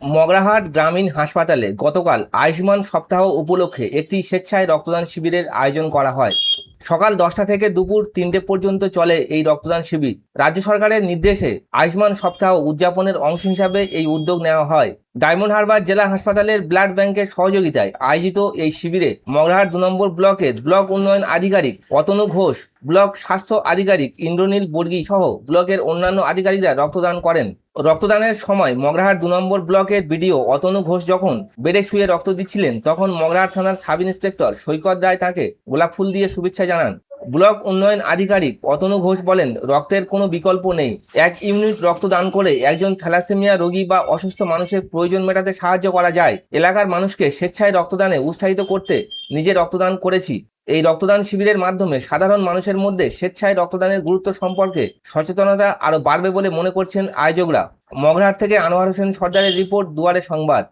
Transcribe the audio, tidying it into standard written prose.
মগরাহাট গ্রামীণ হাসপাতালে গতকাল আয়ুষ্মান সপ্তাহ উপলক্ষে একটি স্বেচ্ছায় রক্তদান শিবিরের আয়োজন করা হয়। সকাল 10টা থেকে দুপুর 3টে পর্যন্ত চলে এই রক্তদান শিবির। রাজ্য সরকারের নির্দেশে আয়ুষ্মান সপ্তাহ উদযাপনের অংশ হিসাবে এই উদ্যোগ নেওয়া হয়। ডায়মন্ড হারবার জেলা হাসপাতালের ব্লাড ব্যাংকের সহযোগিতায় আয়োজিত এই শিবিরে মগরাহাট 2 নম্বর ব্লকের ব্লক উন্নয়ন আধিকারিক অতনু ঘোষ, ব্লক স্বাস্থ্য আধিকারিক ইন্দ্রনীল বর্গী সহ ব্লকের অন্যান্য আধিকারিকরা রক্তদান করেন। রক্তদানের সময় মগরাহাট 2 নম্বর ব্লকের বিডিও অতনু ঘোষ যখন বেডে শুয়ে রক্ত দিচ্ছিলেন, তখন মগরাহাট থানার সাব ইন্সপেক্টর সৈকত রায় তাকে গোলাপ ফুল দিয়ে শুভেচ্ছা জানান। ব্লক উন্নয়ন আধিকারিক অতনু ঘোষ বলেন, রক্তের কোনো বিকল্প নেই। 1 ইউনিট রক্ত দান করে একজন থ্যালাসেমিয়া রোগী বা অসুস্থ মানুষের প্রয়োজন মেটাতে সাহায্য করা যায়। এলাকার মানুষকে স্বেচ্ছায় রক্তদানে উৎসাহিত করতে নিজে রক্তদান করেছি। এই রক্তদান শিবিরের মাধ্যমে সাধারণ মানুষের মধ্যে স্বেচ্ছায় রক্তদানের গুরুত্ব সম্পর্কে সচেতনতা আরও বাড়বে বলে মনে করছেন আয়োজকরা। মগরাহাট থেকে আনোয়ার হোসেন সর্দারের রিপোর্ট, দুয়ারে সংবাদ।